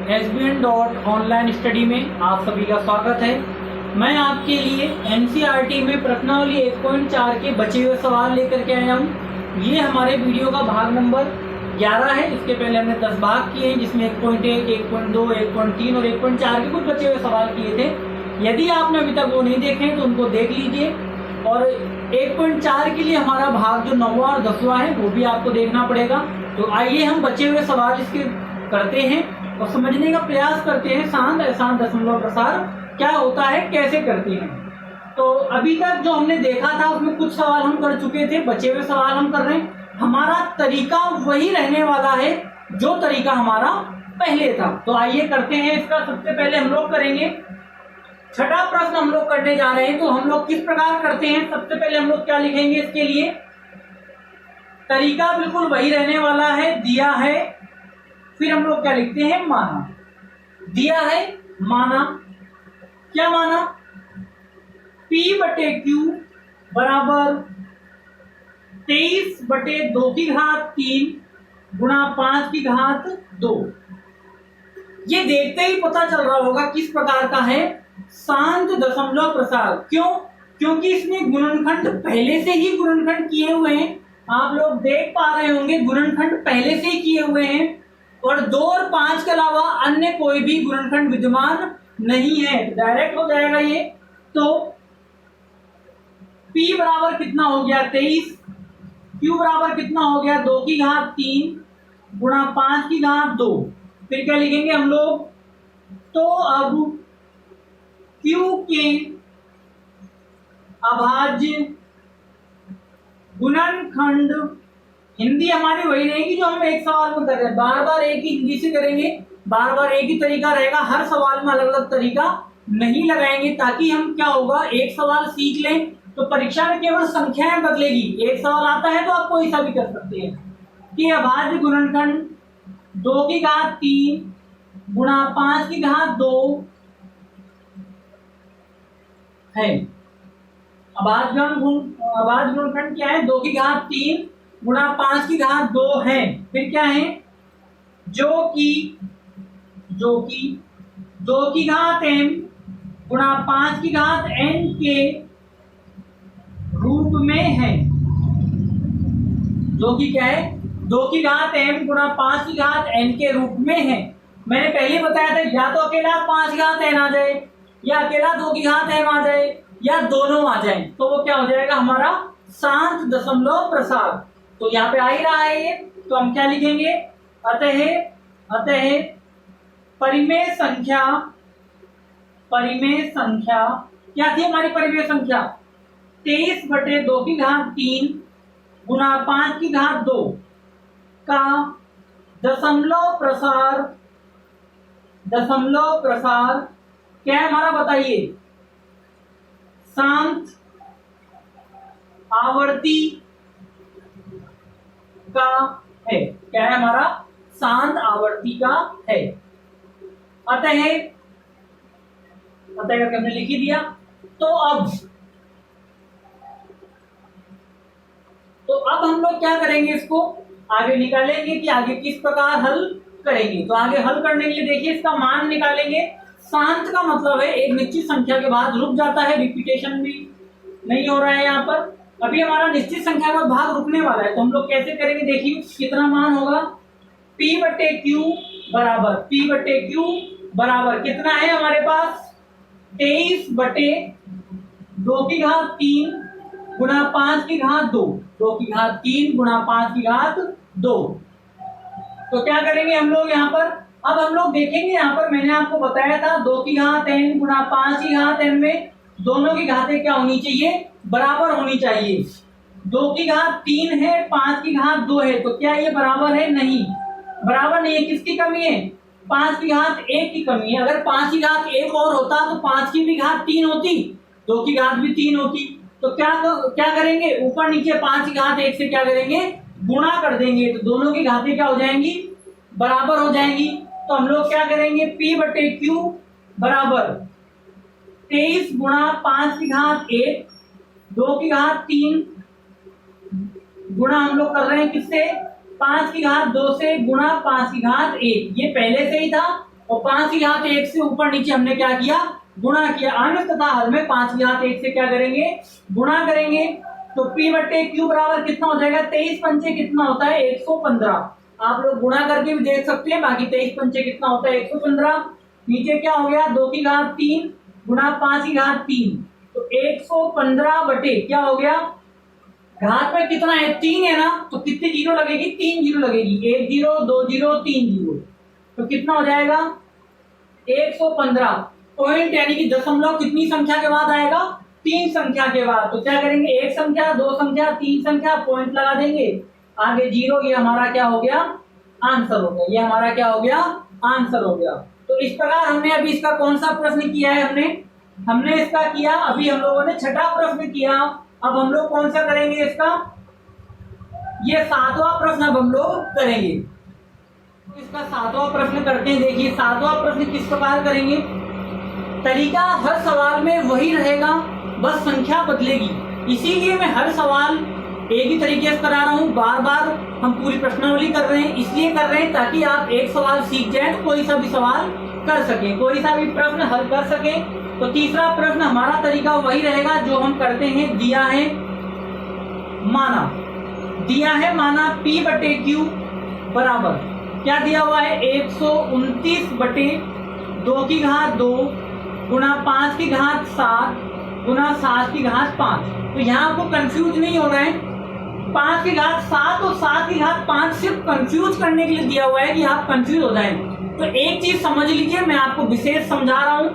SBN online study में आप सभी का स्वागत है। मैं आपके लिए NCERT में प्रश्नावली 1.4 के बचे हुए सवाल लेकर के आया हूँ। ये हमारे वीडियो का भाग नंबर 11 है। इसके पहले हमने 10 भाग किए हैं, जिसमें 1.1, 1.2, 1.3 और 1.4 के कुछ बचे हुए सवाल किए थे। यदि आपने अभी तक वो नहीं देखे तो उनको देख लीजिए। और 1.4 के लिए हमारा भाग जो 9वां और 10वां है वो भी आपको देखना पड़ेगा। तो आइए हम बचे हुए सवाल इसके करते हैं और समझने का प्रयास करते हैं शांत अशांत दशमलव प्रसार क्या होता है, कैसे करते हैं। तो अभी तक जो हमने देखा था उसमें कुछ सवाल हम कर चुके थे, बचे हुए सवाल हम कर रहे हैं। हमारा तरीका वही रहने वाला है जो तरीका हमारा पहले था। तो आइए करते हैं इसका। सबसे पहले हम लोग करेंगे छठा प्रश्न हम लोग करने जा रहे हैं। तो हम लोग किस प्रकार करते हैं, सबसे पहले हम लोग क्या लिखेंगे इसके लिए। तरीका बिल्कुल वही रहने वाला है, दिया है, फिर हम लोग क्या लिखते हैं, माना। दिया है, माना, क्या माना, P/Q बराबर 23/2 गुणा 5/2। ये देखते ही पता चल रहा होगा किस प्रकार का है, शांत दशमलव प्रसार। क्यों? क्योंकि इसमें गुणनखंड पहले से ही गुणनखंड किए हुए हैं। आप लोग देख पा रहे होंगे गुणनखंड पहले से ही किए हुए हैं और 2 और 5 के अलावा अन्य कोई भी गुणनखंड विद्यमान नहीं है। डायरेक्ट हो जाएगा ये। तो P बराबर कितना हो गया 23, Q बराबर कितना हो गया 2/3 गुणा 5/2। फिर क्या लिखेंगे हम लोग, तो अब Q के अभाज्य गुणनखंड, हिंदी हमारी वही रहेगी जो हम एक सवाल में कर रहे हैं। बार बार एक ही हिंदी से करेंगे, बार बार एक ही तरीका रहेगा, हर सवाल में अलग अलग तरीका नहीं लगाएंगे, ताकि हम क्या होगा एक सवाल सीख लें तो परीक्षा में केवल संख्याएं बदलेगी। एक सवाल आता है तो आप कोई सा भी कर सकते हैं कि अभाज्य गुणनखंड 2/3 गुणा 5/2 है। अभाज्य गुणनखंड क्या है, 2/3 गुणा 5/2 है। फिर क्या है, जो कि 2/n गुणा 5/n के रूप में है। जो कि क्या है, 2/n गुणा 5/n के रूप में है। मैंने पहले बताया था या तो अकेला 5/n आ जाए या अकेला 2/n आ जाए या दोनों आ जाए, तो वो क्या हो जाएगा हमारा शांत दशमलव प्रसार। तो यहाँ पे आ ही रहा है ये, तो हम क्या लिखेंगे, अतः परिमेय संख्या क्या थी हमारी परिमेय संख्या, 23/2/3 गुणा 5/2 का दशमलव प्रसार क्या है हमारा, बताइए, शांत आवर्ती का है। क्या है हमारा, शांत आवर्ती का है। अतः करके हमने लिख ही दिया। तो अब हम लोग क्या करेंगे, इसको आगे निकालेंगे कि आगे किस प्रकार हल करेंगे। तो आगे हल करने के लिए देखिए इसका मान निकालेंगे। शांत का मतलब है एक निश्चित संख्या के बाद रुक जाता है, रिपीटेशन भी नहीं हो रहा है यहाँ पर। अभी हमारा निश्चित संख्या का भाग रुकने वाला है, तो हम लोग कैसे करेंगे, देखिए कितना मान होगा, P/Q बराबर कितना है हमारे पास, 23/2/3 गुणा 5/2, 2/3 गुणा 5/2। तो क्या करेंगे हम लोग यहाँ पर, अब हम लोग देखेंगे यहाँ पर मैंने आपको बताया था 2/n गुणा 5/n में दोनों की घातें क्या होनी चाहिए, बराबर होनी चाहिए। 2/3 है, 5/2 है, तो क्या ये बराबर है, नहीं बराबर नहीं है। किसकी कमी है, 5/1 की कमी है। अगर 5/1 और होता तो 5/3 होती, 2/3 होती। तो क्या करेंगे, ऊपर नीचे 5/1 से क्या करेंगे, गुणा कर देंगे, तो दोनों की घातें क्या हो जाएंगी, बराबर हो जाएंगी। तो हम लोग क्या करेंगे, P/Q बराबर 23 गुणा 5/1 2/3 गुणा हम लोग कर रहे हैं किससे, 5 की घात 2 से गुणा 5 की घात 1। ये पहले से ही था, और 5 की घात 1 से ऊपर नीचे हमने क्या किया, गुणा किया। अंश तथा हल में 5 की घात 1 से क्या करेंगे, गुणा करेंगे। तो P बटे Q बराबर कितना हो जाएगा, 23 पंचे कितना होता है 115। आप लोग गुणा करके भी देख सकते हैं, बाकी 23 पंचे कितना होता है 115। नीचे क्या हो गया, 2 की घात 3 गुणा 5 की घात 3, तो 115 बटे क्या हो गया, घात में कितना है 3 है ना, तो कितनी जीरो लगेगी, 3 जीरो लगेगी, 1 जीरो 2 जीरो 3 जीरो, तो कितना हो जाएगा 115। पॉइंट यानी कि दशमलव कितनी संख्या के बाद आएगा, 3 संख्या के बाद। तो क्या करेंगे, 1 संख्या 2 संख्या 3 संख्या, पॉइंट लगा देंगे, आगे जीरो। ये हमारा क्या हो गया, आंसर हो गया। ये हमारा क्या हो गया, आंसर हो गया। तो इस प्रकार हमने अभी इसका कौन सा प्रश्न किया है, हमने इसका किया, अभी हम लोगों ने छठा प्रश्न किया। अब हम लोग कौन सा करेंगे इसका, ये 7वां प्रश्न अब हम लोग करेंगे। इसका 7वां प्रश्न करते हैं। देखिए 7वां प्रश्न किस प्रकार करेंगे, तरीका हर सवाल में वही रहेगा, बस संख्या बदलेगी। इसीलिए मैं हर सवाल एक ही तरीके से करा रहा हूँ, बार बार हम पूरी प्रश्नावली कर रहे हैं। इसलिए कर रहे हैं ताकि आप एक सवाल सीख जाए, कोई सा भी सवाल कर सके, कोई सा भी प्रश्न हल कर सके। तो तीसरा प्रश्न हमारा तरीका वही रहेगा जो हम करते हैं। दिया है माना P बटे Q बराबर क्या दिया हुआ है, 129 बटे 2 की घात 2 गुणा 5 की घात 7 गुणा 7 की घात 5। तो यहाँ आपको कंफ्यूज नहीं हो रहा है, 5 की घात 7 और 7 की घात 5 सिर्फ कंफ्यूज करने के लिए दिया हुआ है कि आप कंफ्यूज हो जाएं। तो एक चीज समझ लीजिए, मैं आपको विशेष समझा रहा हूं,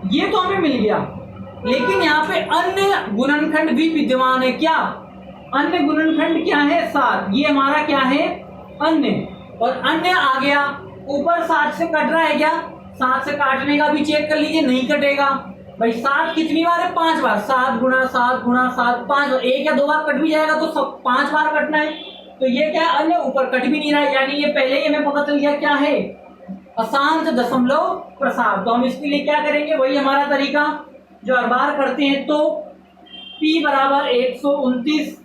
ये तो हमें मिल गया, लेकिन यहाँ पे अन्य गुणनखंड भी विद्यमान है। क्या अन्य गुणनखंड क्या है, 7, ये हमारा क्या है अन्य, और अन्य आ गया ऊपर 7 से कट रहा है क्या, 7 से काटने का भी चेक कर लीजिए, नहीं कटेगा भाई। 7 कितनी बार है, 5 बार, 7 गुणा 7 गुणा 7 5, एक या दो बार कट भी जाएगा तो सब 5 बार कटना है। तो ये क्या है अन्य, ऊपर कट भी नहीं रहा है, यानी ये पहले ही हमें पता चल गया क्या है, अशांत दशमलव प्रसार। तो हम इसके लिए क्या करेंगे, वही हमारा तरीका जो हर बार करते हैं। तो P बराबर 129,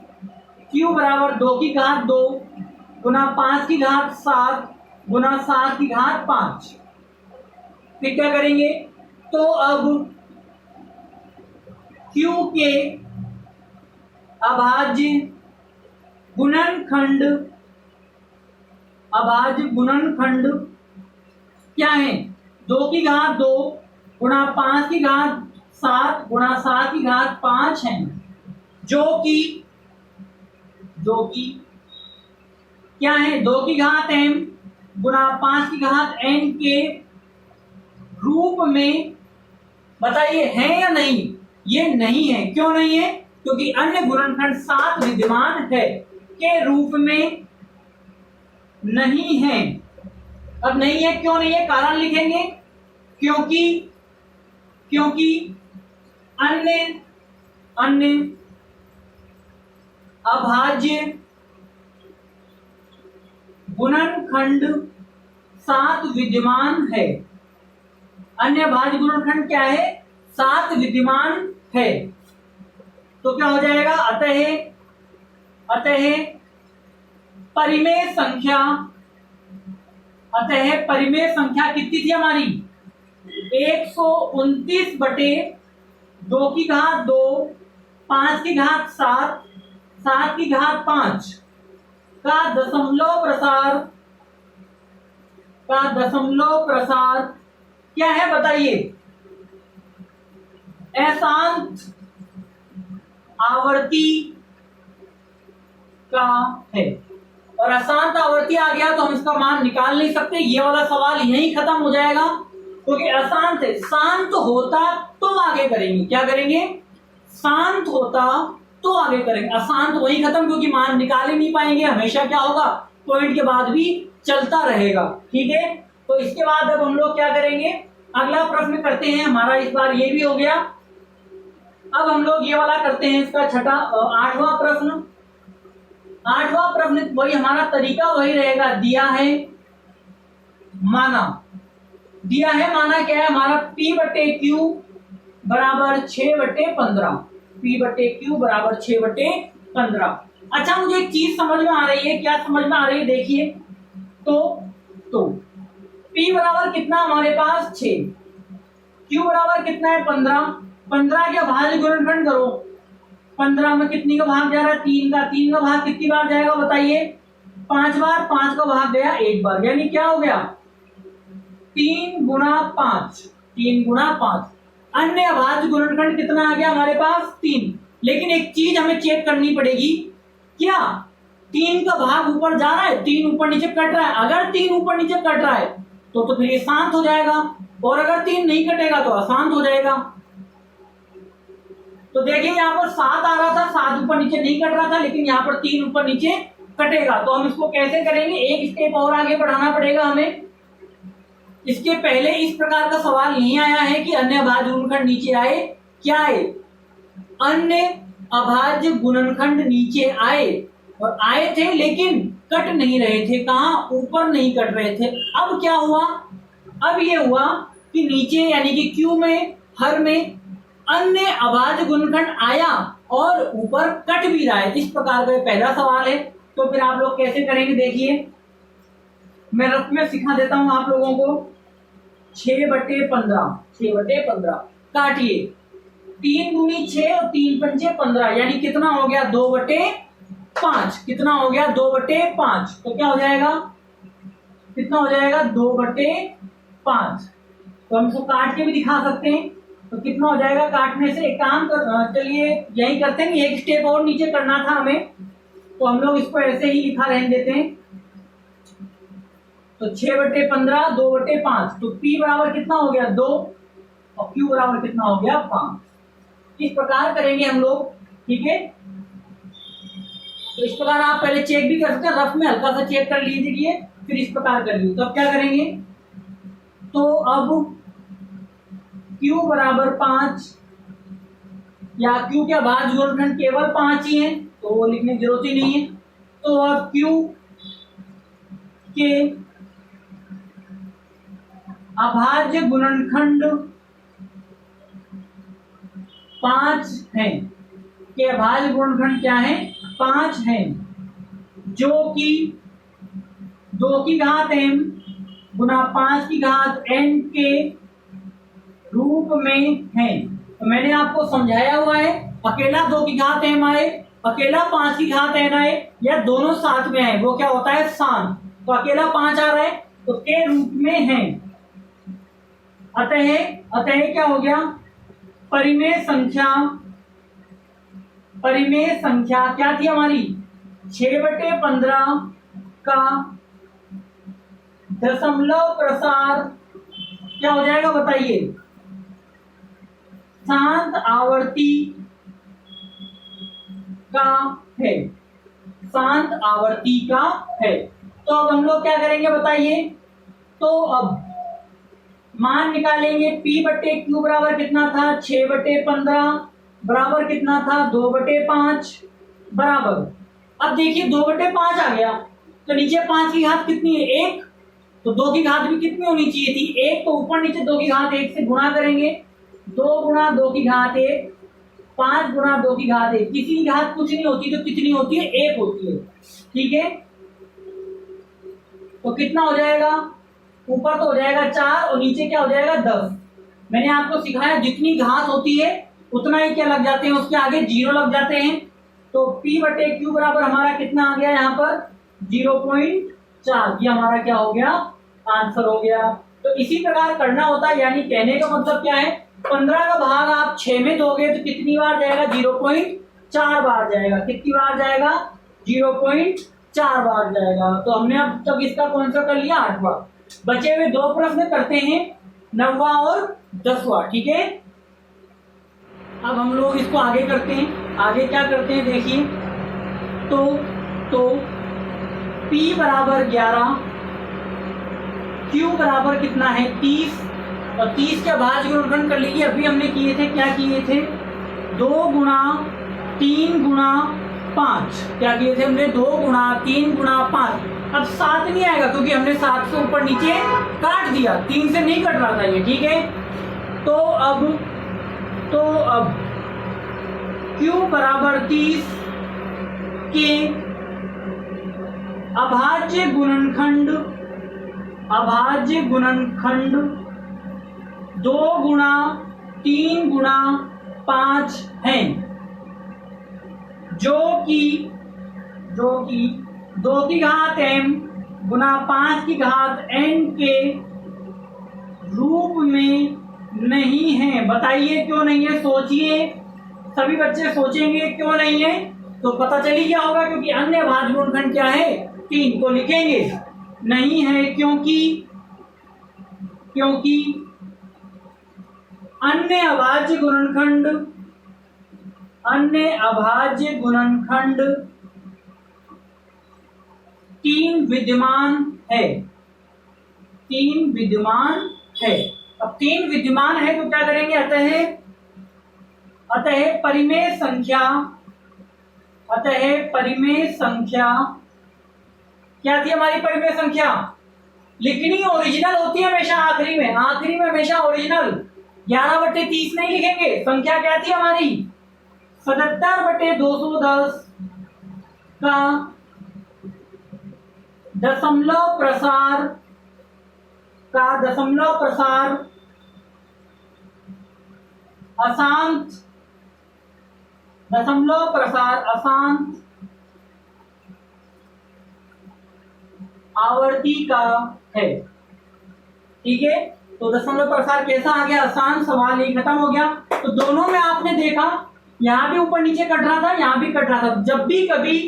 Q बराबर 2 की घात 2 गुना 5 की घात 7 गुना 7 की घात 5। फिर क्या करेंगे, तो अब Q के अभाज्य गुणनखंड क्या है, 2 की घात 2 गुणा 5 की घात 7 गुणा 7 की घात 5 है, जो कि क्या है, 2 की घात m गुणा 5 की घात n के रूप में, बताइए है या नहीं, ये नहीं है। क्यों नहीं है, क्योंकि अन्य गुणनखंड 7 विद्यमान है, के रूप में नहीं है। अब नहीं है, क्यों नहीं है, कारण लिखेंगे, क्योंकि अन्य अभाज्य गुणनखंड 7 विद्यमान है। अन्य अभाज्य गुणनखंड क्या है, 7 विद्यमान है। तो क्या हो जाएगा, अतः परिमेय संख्या कितनी थी हमारी, 129 बटे 2 की घात 2 5 की घात 7 7 की घात 5 का दशमलव प्रसार क्या है, बताइए, अशांत आवर्ती का है। और अशांत आवर्ती आ गया तो हम इसका मान निकाल नहीं सकते, ये वाला सवाल यहीं खत्म हो जाएगा, क्योंकि अशांत है। शांत होता तो आगे करेंगे, क्या करेंगे, शांत होता तो आगे करेंगे, अशांत वही खत्म, क्योंकि मान निकाल ही नहीं पाएंगे, हमेशा क्या होगा, पॉइंट के बाद भी चलता रहेगा। ठीक है, तो इसके बाद अब हम लोग क्या करेंगे, अगला प्रश्न करते हैं। हमारा इस बार ये भी हो गया, अब हम लोग ये वाला करते हैं, इसका 8वां प्रश्न। 8वां प्रश्न वही हमारा तरीका वही रहेगा, दिया है माना क्या है हमारा, P बटे Q बराबर 6/15, P बटे Q बराबर 6/15। अच्छा, मुझे एक चीज समझ में आ रही है, क्या समझ में आ रही है, देखिए, तो P बराबर कितना हमारे पास 6, Q बराबर कितना है 15, 15 के भाज्य गुणनखंड करो, 15 में कितनी का भाग जा रहा है 3 का, 3 का भाग कितनी बार जाएगा बताइए 5 बार, 5 का भाग गया 1 बार, यानी क्या हो गया 3 गुणा 5, 3 गुणा 5। अन्य अभाज्य गुणनखंड कितना आ गया हमारे पास 3। लेकिन एक चीज हमें चेक करनी पड़ेगी, क्या 3 का भाग ऊपर जा रहा है, 3 ऊपर नीचे कट रहा है? अगर 3 ऊपर नीचे कट रहा है तो फिर ये शांत हो जाएगा, और अगर 3 नहीं कटेगा तो अशांत हो जाएगा। तो देखिए यहाँ पर 7 आ रहा था, 7 ऊपर नीचे नहीं कट रहा था, लेकिन यहाँ पर 3 ऊपर नीचे कटेगा। तो हम इसको कैसे करेंगे, एक स्टेप और आगे बढ़ाना पड़ेगा हमें। इसके पहले इस प्रकार का सवाल नहीं आया है कि अन्य अभाज्य गुणनखंड नीचे आए, क्या आए, अन्य अभाज्य गुणनखंड नीचे आए, और आए थे लेकिन कट नहीं रहे थे, कहाँ, ऊपर नहीं कट रहे थे। अब क्या हुआ, अब ये हुआ कि नीचे यानी कि Q में, हर में अन्य अभाज्य गुणनखंड आया और ऊपर कट भी रहा है। इस प्रकार का पहला सवाल है। तो फिर आप लोग कैसे करेंगे, देखिए मैं रफ में सिखा देता हूं आप लोगों को। 6/15, 6/15 काटिए, 3 दूनी 6 और 3 पंचे 15, यानी कितना हो गया 2/5, कितना हो गया 2/5। तो क्या हो जाएगा, कितना हो जाएगा 2/5। तो हम इसको काट के भी दिखा सकते हैं। तो कितना हो जाएगा काटने से, एक काम कर, चलिए यही करते हैं, एक स्टेप और नीचे करना था हमें, तो हम लोग इसको ऐसे ही लिखा रहने देते हैं। तो 6/15 2/5, तो P बराबर कितना हो गया 2 और Q बराबर कितना हो गया 5। इस प्रकार करेंगे हम लोग, ठीक है। तो इस प्रकार आप पहले चेक भी कर सकते हैं, रफ में हल्का सा चेक कर लीजिए, फिर इस प्रकार कर लीजिए। तो अब क्या करेंगे, तो अब Q बराबर 5, या Q के अभाज्य गुणनखंड केवल 5 ही है, तो वो लिखने की जरूरत ही नहीं है। तो अब Q के अभाज्य गुणनखंड 5 हैं, के अभाज्य गुणनखंड क्या है 5 हैं, जो कि 2 की घात m गुना 5 की घात n के रूप में है। तो मैंने आपको समझाया हुआ है, अकेला 2 की घात m आए, अकेला 5 की घात n आए, या दोनों साथ में आए, वो क्या होता है शांत। तो अकेला 5 आ रहा है तो के रूप में है। अतः क्या हो गया, परिमेय संख्या क्या थी हमारी 6/15 का दशमलव प्रसार क्या हो जाएगा बताइए, शांत आवर्ती का है, शांत आवर्ती का है। तो अब हम लोग क्या करेंगे बताइए, तो अब मान निकालेंगे P/Q बराबर कितना था 6/15 बराबर कितना था 2/5 बराबर। अब देखिए 2/5 आ गया, तो नीचे 5 की घात कितनी है 1, तो 2 की घात भी कितनी होनी चाहिए थी 1, तो ऊपर नीचे 2 की घात 1 से गुणा करेंगे, 2 गुणा 2 की घात 1, 5 गुणा 2 की घात 1, किसी की घात कुछ नहीं होती तो कितनी होती है 1 होती है, ठीक है। तो कितना हो जाएगा, ऊपर तो हो जाएगा 4 और नीचे क्या हो जाएगा 10। मैंने आपको सिखाया जितनी घात होती है उतना ही क्या लग जाते हैं, उसके आगे 0 लग जाते हैं। तो P/Q बराबर हमारा कितना आ गया यहाँ पर 0.4, ये हमारा क्या हो गया आंसर हो गया। तो इसी प्रकार करना होता है, यानी कहने का मतलब क्या है, 15 का भाग आप 6 में दोगे तो कितनी बार जाएगा 0.4 बार जाएगा, कितनी बार जाएगा 0.4 बार जाएगा। तो हमने अब तक इसका कौन सा कर लिया 8वां, बचे हुए 2 प्रश्न करते हैं 9वां और 10वां, ठीक है। अब हम लोग इसको आगे करते हैं, आगे क्या करते हैं देखिए, तो P बराबर 11, Q बराबर कितना है 30, और 30 के अभाज्य गुणनखंड कर लीजिए। अभी हमने किए थे, क्या किए थे 2 गुणा 3 गुणा 5, क्या किए थे हमने 2 गुणा 3 गुणा 5। अब 7 नहीं आएगा क्योंकि हमने 7 से ऊपर नीचे काट दिया, 3 से नहीं कट रहा था ये, ठीक है। तो अब Q बराबर 30 के अभाज्य गुणनखंड अभाज्य गुणनखंड 2 गुणा 3 गुणा 5 है, जो कि 2 की घात m गुणा 5 की घात n के रूप में नहीं है। बताइए क्यों नहीं है? सोचिए, सभी बच्चे सोचेंगे क्यों नहीं है, तो पता चली क्या होगा, क्योंकि अन्य अभाज्य गुणनखंड क्या है? 3 को लिखेंगे। नहीं है क्योंकि अन्य अभाज्य गुणनखंड 3 विद्यमान है। अब 3 विद्यमान है तो क्या करेंगे? अतः परिमेय संख्या क्या थी हमारी? परिमेय संख्या लिखनी ओरिजिनल होती है हमेशा, आखिरी में हमेशा ओरिजिनल। 11/30 नहीं लिखेंगे। संख्या क्या थी हमारी? 77/210 का दशमलव प्रसार अशांत आवर्ती का है। ठीक है, तो दशमलव प्रसार कैसा आ गया? आसान। सवाल ही खत्म हो गया। तो दोनों में आपने देखा, यहाँ भी ऊपर नीचे कट रहा था, यहाँ भी कट रहा था। जब भी कभी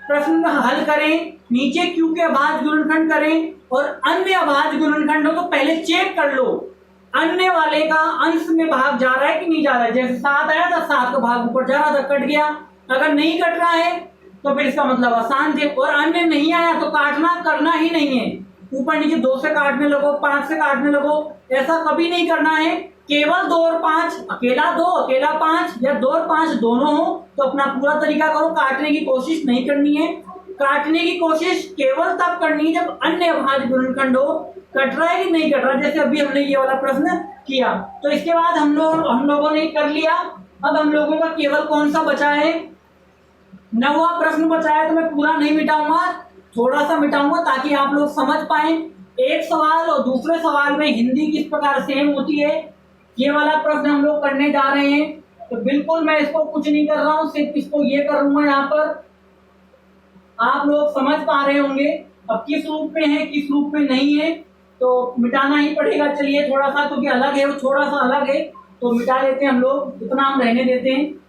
प्रश्न हल करें, नीचे क्यू के अभाज्य गुणनखंड करें और अन्य अभाज्य गुणनखंड हो तो पहले चेक कर लो अन्य वाले का अंश में भाग जा रहा है कि नहीं जा रहा है। जैसे 7 आया था, 7 का भाग ऊपर जा रहा था, कट गया। अगर नहीं कट रहा है तो फिर इसका मतलब आसान थे, और अन्य नहीं आया तो काटना करना ही नहीं है। ऊपर नीचे 2 से काटने लगो, 5 से काटने लगो, ऐसा कभी नहीं करना है। केवल 2 और 5, अकेला 2 अकेला 5 या 2 और 5 दोनों हो तो अपना पूरा तरीका करो। काटने की कोशिश नहीं करनी है। काटने की कोशिश केवल तब करनी है जब अन्य अभाज्य गुणनखंड हो। कट रहा है कि नहीं कट रहा, जैसे अभी हमने ये वाला प्रश्न किया। तो इसके बाद हम लोगों ने कर लिया। अब हम लोगों का केवल कौन सा बचा है? 9वां प्रश्न बचा है। तो मैं पूरा नहीं मिटाऊंगा, थोड़ा सा मिटाऊंगा ताकि आप लोग समझ पाए। एक सवाल और दूसरे सवाल में हिंदी किस प्रकार सेम होती है, ये वाला प्रश्न हम लोग करने जा रहे हैं। तो बिल्कुल मैं इसको कुछ नहीं कर रहा हूँ, सिर्फ इसको ये करूंगा। यहाँ पर आप लोग समझ पा रहे होंगे अब किस रूप में है किस रूप में नहीं है, तो मिटाना ही पड़ेगा। चलिए थोड़ा सा, क्योंकि अलग है, वो थोड़ा सा अलग है तो मिटा लेते हैं हम लोग, इतना हम रहने देते हैं।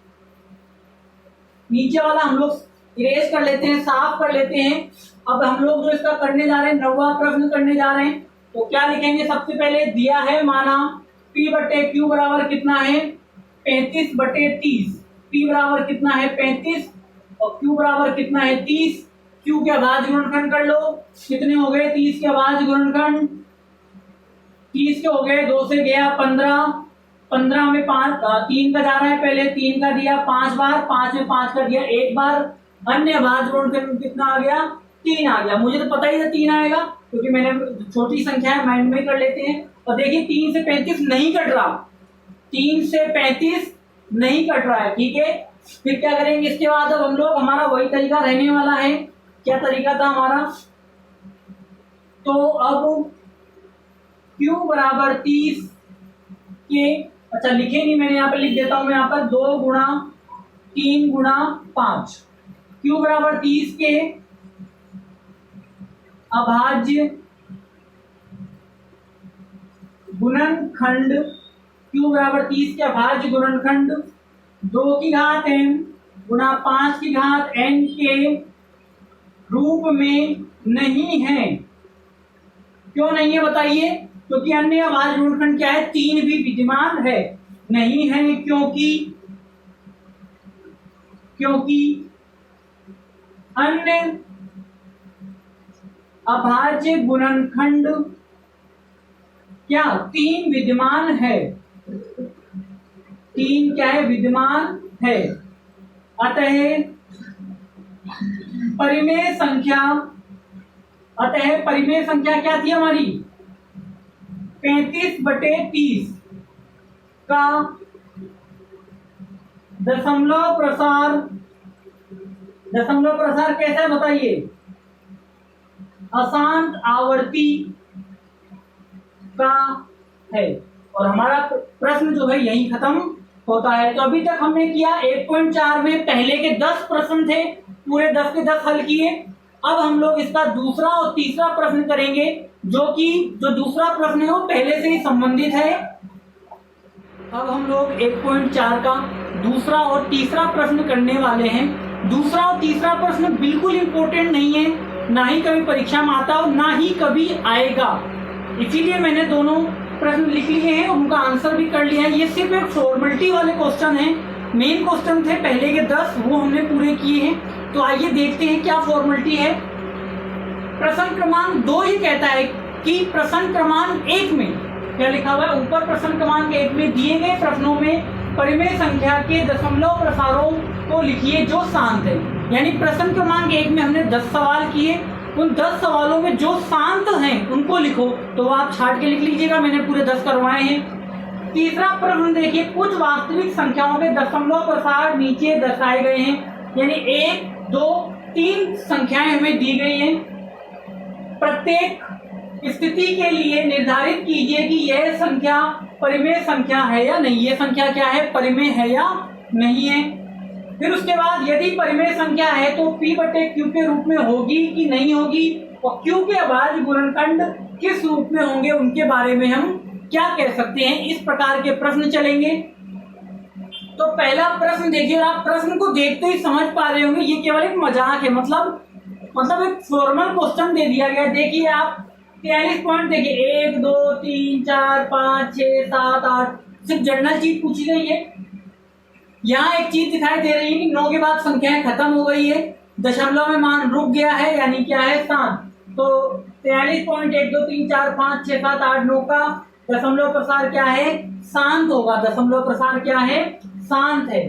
नीचे वाला हम लोग इरेज कर लेते हैं, साफ कर लेते हैं। अब हम लोग जो इसका करने जा रहे हैं, 9वां प्रश्न करने जा रहे हैं, तो क्या लिखेंगे? सबसे पहले दिया है, माना P/Q बराबर कितना है? 35/30। P बराबर कितना है? 35 और Q बराबर कितना है? 30। Q के अभाज्य गुणनखंड कर लो, कितने हो गए? 30 के अभाज्य गुणनखंड 30 के हो गए, 2 से गया 15, 15 में 3 का जा रहा है, पहले 3 का दिया 5 बार, 5 में 5 का दिया 1 बार। अन्य अभाज्य गुणनखंड कितना आ गया? 3 आ गया। मुझे तो पता ही था 3 आएगा, क्योंकि मैंने छोटी संख्या है, माइंड में कर लेते हैं। और देखिए 3 से 35 नहीं कट रहा, 3 से 35 नहीं कट रहा है। ठीक है, फिर क्या करेंगे इसके बाद? अब हम लोग, हमारा वही तरीका रहने वाला है। क्या तरीका था हमारा? तो अब Q बराबर 30 के, अच्छा लिखे नहीं मैंने, यहाँ पे लिख देता हूं मैं, यहाँ पर 2 गुणा 3 गुणा 5। Q बराबर 30 के अभाज्य गुणनखंड, Q बराबर 30 के अभाज्य गुणनखंड 2 की घात m गुणा 5 की घात n के रूप में नहीं है। क्यों नहीं है बताइए? क्योंकि अन्य अभाज्य गुणनखंड क्या है? 3 भी विद्यमान है। नहीं है क्योंकि अन्य अभाज्य गुणनखंड क्या? 3 विद्यमान है। 3 क्या है? विद्यमान है। अतः परिमेय संख्या क्या थी हमारी? 35/30 का दशमलव प्रसार कैसा है बताइए? अशांत आवर्ती का है और हमारा प्रश्न जो है यही खत्म होता है। तो अभी तक हमने किया 1.4 में पहले के 10 प्रश्न थे, पूरे 10 के 10 हल किए। अब हम लोग इसका दूसरा और तीसरा प्रश्न करेंगे, जो दूसरा प्रश्न है वो पहले से ही संबंधित है। अब हम लोग 1.4 का दूसरा और तीसरा प्रश्न करने वाले हैं। दूसरा और तीसरा प्रश्न बिल्कुल इंपॉर्टेंट नहीं है, ना ही कभी परीक्षा में आता और ना ही कभी आएगा, इसीलिए मैंने दोनों प्रश्न लिख लिए हैं, उनका आंसर भी कर लिया है। ये सिर्फ एक फॉर्मेलिटी वाले क्वेश्चन है, मेन क्वेश्चन थे पहले के 10 वो हमने पूरे किए हैं। तो आइए देखते हैं क्या फॉर्मेलिटी है। प्रश्न क्रमांक 2 ही कहता है कि प्रश्न क्रमांक 1 में क्या लिखा हुआ है, ऊपर प्रश्न क्रमांक 1 में दिए गए प्रश्नों में परिमेय संख्या के दशमलव प्रसारों को लिखिए जो शांत है। यानी प्रश्न क्रमांक 1 में हमने 10 सवाल किए, उन 10 सवालों में जो शांत हैं उनको लिखो। तो आप छाट के लिख लीजिएगा, मैंने पूरे 10 करवाए हैं। तीसरा प्रश्न देखिए, कुछ वास्तविक संख्याओं के दशमलव प्रसार नीचे दर्शाए गए हैं। यानी 1, 2, 3 संख्याएं हमें दी गई हैं। प्रत्येक स्थिति के लिए निर्धारित कीजिए कि यह संख्या परिमेय संख्या है या नहीं। यह संख्या क्या है, परिमेय है या नहीं है। फिर उसके बाद यदि परिमेय संख्या है तो P/Q के रूप में होगी कि नहीं होगी, और Q के अभाज्य गुणनखंड किस रूप में होंगे, उनके बारे में हम क्या कह सकते हैं। इस प्रकार के प्रश्न चलेंगे। तो पहला प्रश्न देखिए, आप प्रश्न को देखते ही समझ पा रहे होंगे ये केवल एक मजाक है, मतलब एक फॉर्मल क्वेश्चन दे दिया गया। देखिए आप 43 पॉइंट देखिए, 1, 2, 3, 4, 5, 6, 7, 8 सिर्फ जनरल चीज पूछी गई है। यहाँ एक चीज दिखाई दे रही है कि 9 के बाद संख्याएं खत्म हो गई है, दशमलव में मान रुक गया है, यानी क्या है, 7। तो 43 पॉइंट 1, 2, 3, 4, 5, 6, 7, 8, 9 का दशमलव प्रसार क्या है, शांत होगा। दशमलव प्रसार क्या है, शांत है,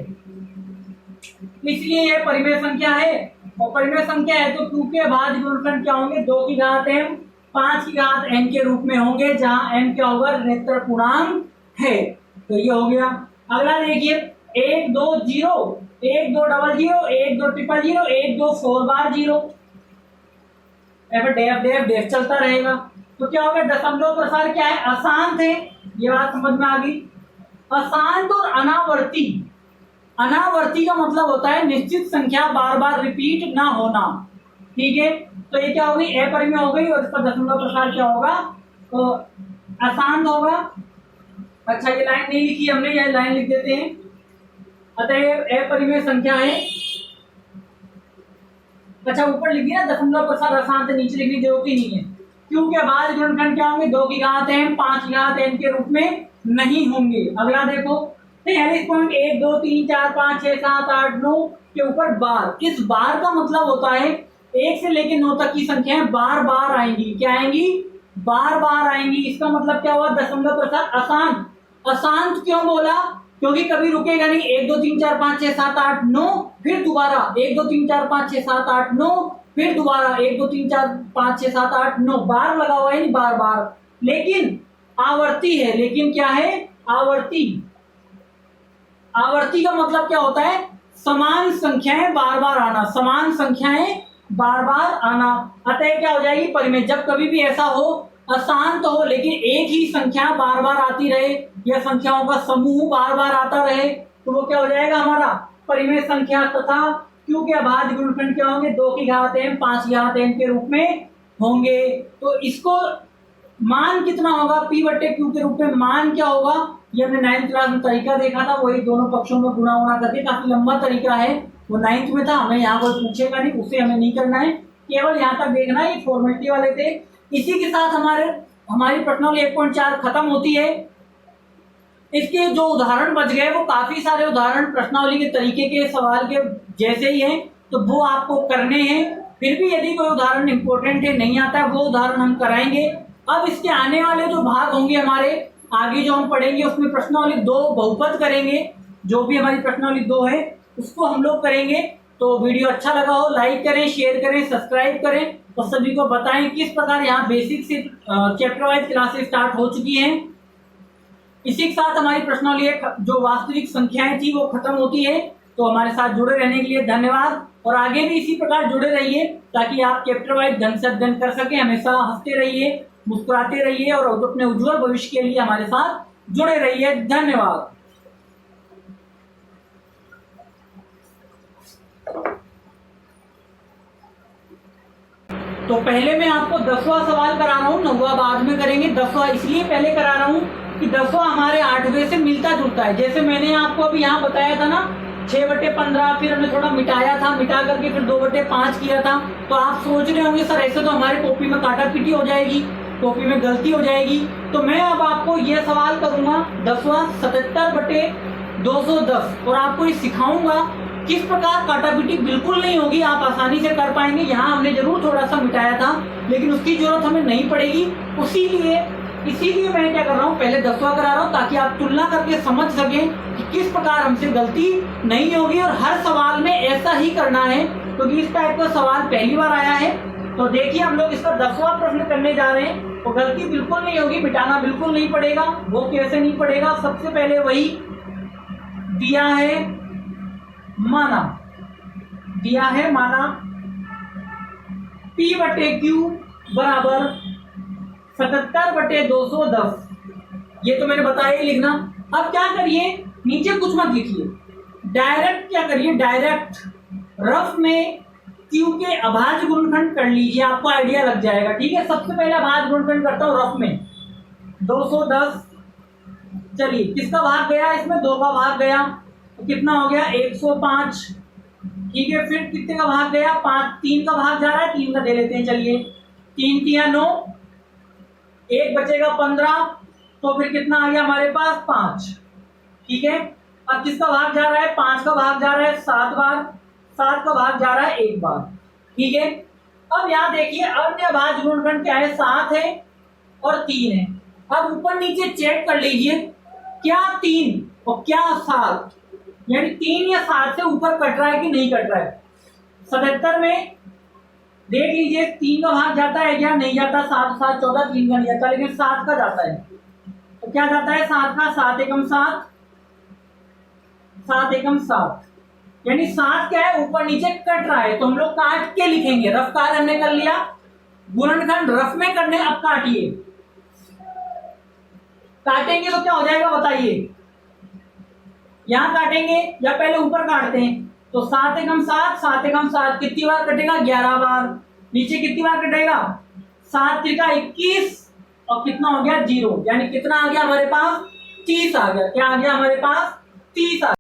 इसलिए यह परिमेय संख्या है। और परिमेय संख्या है तो 2 के अभाज्य गुणनखंड क्या होंगे, 2 की घात m, 5 की घात n के रूप में होंगे, जहां m क्या होगा, ऋणात्मक पूर्णांक है। तो ये हो गया। अगला देखिए 1, 2, 0, 1, 2, 00, 1, 2, 000, 1, 2, 4 बार 0, डेफ चलता रहेगा। तो क्या होगा, दशमलव प्रसार क्या है, अशांत है। ये बात समझ में आ गई। अशांत और अनावर्ती, अनावर्ती का मतलब होता है निश्चित संख्या बार बार रिपीट ना होना। ठीक है, तो ये क्या होगी, अपरिमेय हो गई और इसका दशमलव प्रसार क्या होगा, तो अशांत होगा। अच्छा, ये लाइन नहीं लिखी हमने, ये लाइन लिख देते हैं। अतः अपरिमेय संख्या है। अच्छा, ऊपर लिख दिया दशमलव प्रसार अशांत, नीचे लिखने की जरूरत ही नहीं है, क्योंकि अभाज्य गुणनखंड क्या होंगे, 2 की घात m, 5 की घात n के रूप में नहीं होंगे। अगला देखो 43 पॉइंट 1, 2, 3, 4, 5, 6, 7, 8, 9 के ऊपर बार। इस बार का मतलब होता है 1 से लेकर 9 तक की संख्याएं बार बार आएंगी। क्या आएंगी, बार बार आएंगी। इसका मतलब क्या हुआ, दशमलव प्रसार अशांत। अशांत क्यों बोला, क्योंकि कभी रुकेगा नहीं। 1, 2, 3, 4, 5, 6, 7, 8, 9, फिर दोबारा 1, 2, 3, 4, 5, 6, 7, 8, 9, फिर दोबारा 1, 2, 3, 4, 5, 6, 7, 8, 9 बार लगा हुआ है, बार बार। लेकिन आवर्ती है, लेकिन क्या है, आवर्ती। आवर्ती का मतलब क्या होता है, समान संख्याएं बार बार आना, समान संख्याएं बार बार आना। अतः क्या हो जाएगी, परिमेय। जब कभी भी ऐसा हो, अशांत हो लेकिन एक ही संख्या बार बार आती रहे, या संख्याओं का समूह बार बार आता रहे, तो वो क्या हो जाएगा, हमारा परिमेय संख्या। तथा क्योंकि अभाज्य गुणनखंड क्या होंगे, 2 की घात m, 5 की घात n के रूप में होंगे। तो इसको मान कितना होगा, P/Q के रूप में मान क्या होगा, ये हमने 9th क्लास में तरीका देखा था, वही दोनों पक्षों में गुणा होना करके, काफी लंबा तरीका है, वो 9th में था। हमें यहाँ कोई पूछेगा नहीं, उसे हमें नहीं करना है, केवल यहाँ तक देखना है। ये फॉर्मेलिटी वाले थे। इसी के साथ हमारी प्रश्नावली 1.4 खत्म होती है। इसके जो उदाहरण बच गए वो काफी सारे उदाहरण प्रश्नावली के तरीके के सवाल के जैसे ही हैं, तो वो आपको करने हैं। फिर भी यदि कोई उदाहरण इंपॉर्टेंट है, नहीं आता है, वो उदाहरण हम कराएंगे। अब इसके आने वाले जो भाग होंगे हमारे आगे जो हम पढ़ेंगे, उसमें प्रश्नावली 2 बहुपद करेंगे। जो भी हमारी प्रश्नावली 2 है उसको हम लोग करेंगे। तो वीडियो अच्छा लगा हो, लाइक करें, शेयर करें, सब्सक्राइब करें और सभी को बताएं किस प्रकार यहाँ बेसिक से चैप्टर वाइज क्लासेस स्टार्ट हो चुकी हैं। इसी के साथ हमारी प्रश्नावली जो वास्तविक संख्याएं थी वो खत्म होती है। तो हमारे साथ जुड़े रहने के लिए धन्यवाद, और आगे भी इसी प्रकार जुड़े रहिए ताकि आप चैप्टर वाइज ढंग से अध्ययन कर सकें। हमेशा हंसते रहिए, मुस्कुराते रहिए और अपने उज्जवल भविष्य के लिए हमारे साथ जुड़े रहिए। धन्यवाद। तो पहले मैं आपको 10वां सवाल करा रहा हूँ, 9वां बाद में करेंगे। 10वां इसलिए पहले करा रहा हूँ कि 10वां हमारे 8वें से मिलता जुलता है। जैसे मैंने आपको अभी यहाँ बताया था ना 6/15, फिर हमने थोड़ा मिटाया था, मिटा करके फिर 2/5 किया था। तो आप सोच रहे होंगे सर ऐसे तो हमारे कॉपी में काटा पीटी हो जाएगी, कॉपी में गलती हो जाएगी। तो मैं अब आपको ये सवाल करूंगा 10वां 77/210 और आपको ये सिखाऊंगा किस प्रकार काटापीटी बिल्कुल नहीं होगी, आप आसानी से कर पाएंगे। यहाँ हमने जरूर थोड़ा सा मिटाया था लेकिन उसकी जरूरत हमें नहीं पड़ेगी। इसीलिए मैं क्या कर रहा हूँ, पहले 10वां करा रहा हूँ ताकि आप तुलना करके समझ सकें कि किस प्रकार हमसे गलती नहीं होगी। और हर सवाल में ऐसा ही करना है क्योंकि इस टाइप का सवाल पहली बार आया है। तो देखिए हम लोग इसका 10वां प्रश्न करने जा रहे हैं। तो गलती बिल्कुल नहीं होगी, मिटाना बिल्कुल नहीं पड़ेगा। वो कैसे नहीं पड़ेगा, सबसे पहले वही दिया है माना P/Q बराबर 77/210। ये तो मैंने बताया ही लिखना। अब क्या करिए, नीचे कुछ मत लिखिए, डायरेक्ट क्या करिए, डायरेक्ट रफ में Q के अभाज्य गुणनखंड कर लीजिए, आपको आइडिया लग जाएगा। ठीक है, सबसे पहले अभाज्य गुणनखंड करता हूं रफ में 210। चलिए किसका भाग गया, इसमें 2 का भाग गया तो कितना हो गया 105। ठीक है, फिर कितने का भाग गया 5, 3 का भाग जा रहा है, 3 का दे लेते हैं। चलिए 3 तिया 9, 1 बचेगा 15, तो फिर कितना आ गया हमारे पास 5। ठीक है, अब किसका भाग जा रहा है, 5 का भाग जा रहा है 7 बार, 7 का भाग जा रहा है 1 बार। ठीक है, अब यहाँ देखिए अन्य अभाज्य गुणनखंड क्या है, 7 है और 3 है। अब ऊपर नीचे चेक कर लीजिए, क्या 3 और क्या 7, यानी 3 या 7 से ऊपर कट रहा है कि नहीं कट रहा है। 77 में देख लीजिए 3 का भाग जाता है क्या, नहीं जाता। 7 7 14, 3 का नहीं जाता, लेकिन 7 का जाता है। तो क्या जाता है 7 का, 7 एकम 7, 7 एकम 7, यानी 7 क्या है ऊपर नीचे कट रहा है। तो हम लोग काट के लिखेंगे, रफ कार्य हमने कर लिया, गुणनखंड रफ में करने। अब काटिए, काटेंगे तो क्या हो जाएगा बताइए, यहां काटेंगे या पहले ऊपर काटते हैं। तो 7 एकम 7, 7 एकम 7 कितनी बार कटेगा, 11 बार। नीचे कितनी बार कटेगा, 7 त्रिका 21 और कितना हो गया 0, यानी कितना आ गया हमारे पास 30 आ गया। क्या आ गया हमारे पास 30 आ गया।